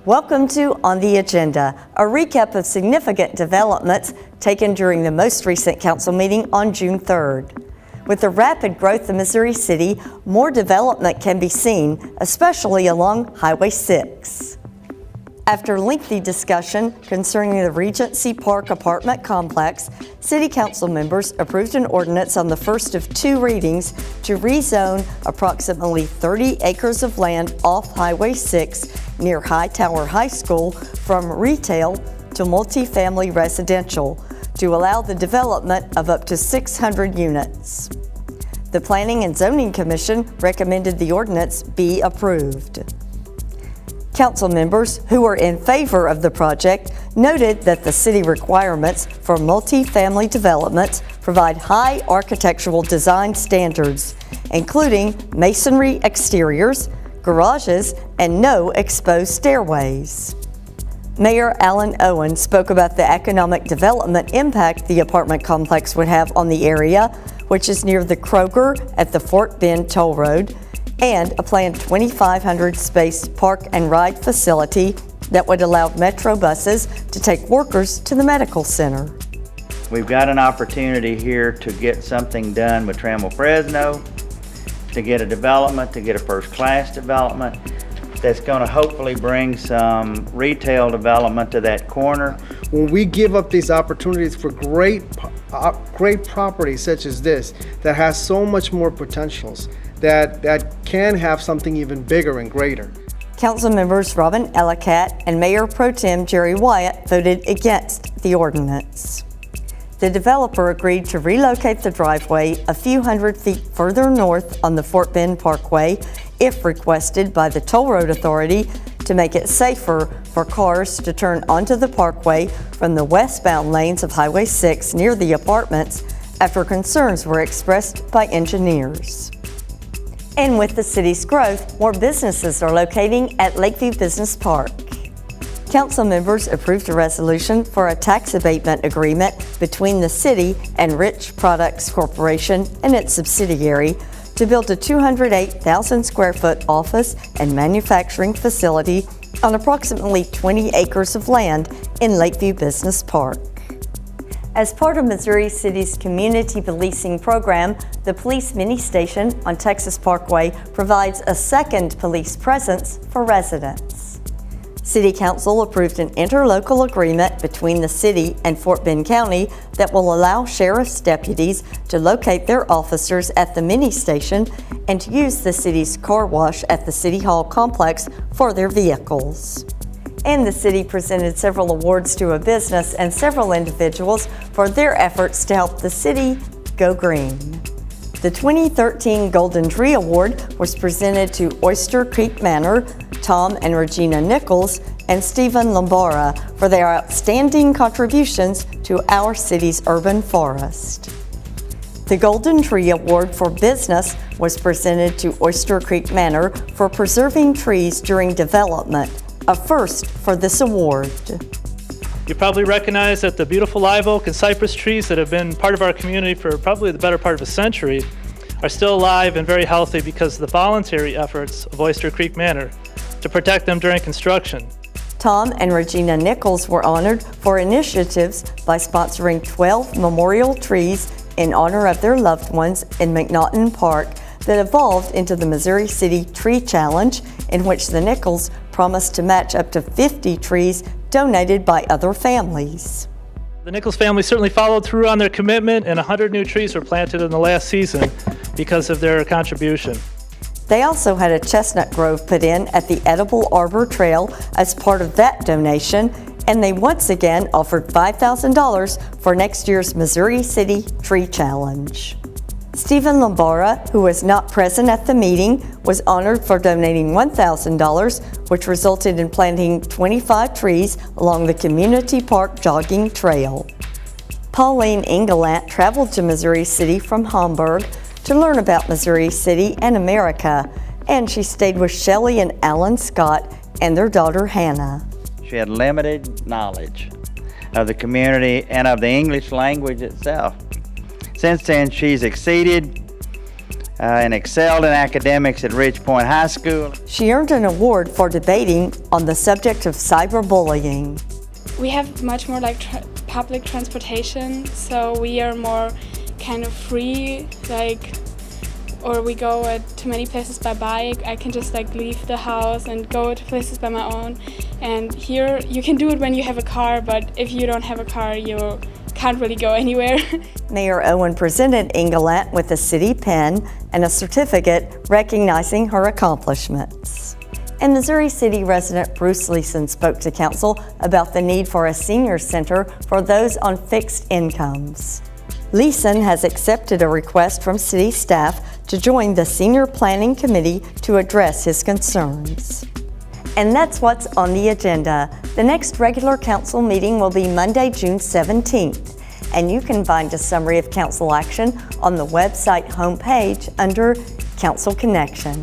Welcome to On the Agenda, a recap of significant developments taken during the most recent council meeting on June 3rd. With the rapid growth of Missouri City, more development can be seen, especially along Highway 6. After lengthy discussion concerning the Regency Park apartment complex, City Council members approved an ordinance on the first of two readings to rezone approximately 30 acres of land off Highway 6 near Hightower High School from retail to multifamily residential to allow the development of up to 600 units. The Planning and Zoning Commission recommended the ordinance be approved. Council members who were in favor of the project noted that the city requirements for multifamily developments provide high architectural design standards, including masonry exteriors, garages, and no exposed stairways. Mayor Alan Owen spoke about the economic development impact the apartment complex would have on the area, which is near the Kroger at the Fort Bend Toll Road, and a planned 2,500 space park and ride facility that would allow Metro buses to take workers to the medical center. We've got an opportunity here to get something done with Trammell Fresno, to get a development, to get a first-class development that's going to hopefully bring some retail development to that corner. When we give up these opportunities for great property such as this, that has so much more potentials, that can have something even bigger and greater. Council members Robin Ellicott and Mayor Pro Tem Jerry Wyatt voted against the ordinance. The developer agreed to relocate the driveway a few hundred feet further north on the Fort Bend Parkway if requested by the Toll Road Authority to make it safer for cars to turn onto the parkway from the westbound lanes of Highway 6 near the apartments after concerns were expressed by engineers. And with the city's growth, more businesses are locating at Lakeview Business Park. Council members approved a resolution for a tax abatement agreement between the city and Rich Products Corporation and its subsidiary to build a 208,000 square foot office and manufacturing facility on approximately 20 acres of land in Lakeview Business Park. As part of Missouri City's community policing program, the police mini station on Texas Parkway provides a second police presence for residents. City Council approved an interlocal agreement between the city and Fort Bend County that will allow sheriff's deputies to locate their officers at the mini station and to use the city's car wash at the City Hall complex for their vehicles. And the city presented several awards to a business and several individuals for their efforts to help the city go green. The 2013 Golden Tree Award was presented to Oyster Creek Manor, Tom and Regina Nichols, and Stephen Lombara for their outstanding contributions to our city's urban forest. The Golden Tree Award for Business was presented to Oyster Creek Manor for preserving trees during development, a first for this award. You probably recognize that the beautiful live oak and cypress trees that have been part of our community for probably the better part of a century are still alive and very healthy because of the voluntary efforts of Oyster Creek Manor to protect them during construction. Tom and Regina Nichols were honored for initiatives by sponsoring 12 memorial trees in honor of their loved ones in McNaughton Park that evolved into the Missouri City Tree Challenge, in which the Nichols promised to match up to 50 trees donated by other families. The Nichols family certainly followed through on their commitment, and 100 new trees were planted in the last season because of their contribution. They also had a chestnut grove put in at the Edible Arbor Trail as part of that donation, and they once again offered $5,000 for next year's Missouri City Tree Challenge. Stephen Lombara, who was not present at the meeting, was honored for donating $1,000, which resulted in planting 25 trees along the Community Park Jogging Trail. Pauline Engelant traveled to Missouri City from Hamburg to learn about Missouri City and America, and she stayed with Shelley and Alan Scott and their daughter Hannah. She had limited knowledge of the community and of the English language itself. Since then, she's exceeded and excelled in academics at Ridge Point High School. She earned an award for debating on the subject of cyberbullying. We have much more like public transportation, so we are more kind of free, like, or we go to many places by bike. I can just like leave the house and go to places by my own. And here you can do it when you have a car, but if you don't have a car, you can't really go anywhere. Mayor Owen presented Ingalant with a city pen and a certificate recognizing her accomplishments. And Missouri City resident Bruce Leeson spoke to council about the need for a senior center for those on fixed incomes. Leeson has accepted a request from city staff to join the Senior Planning Committee to address his concerns. And that's what's on the agenda. The next regular council meeting will be Monday, June 17th. And you can find a summary of council action on the website homepage under Council Connection.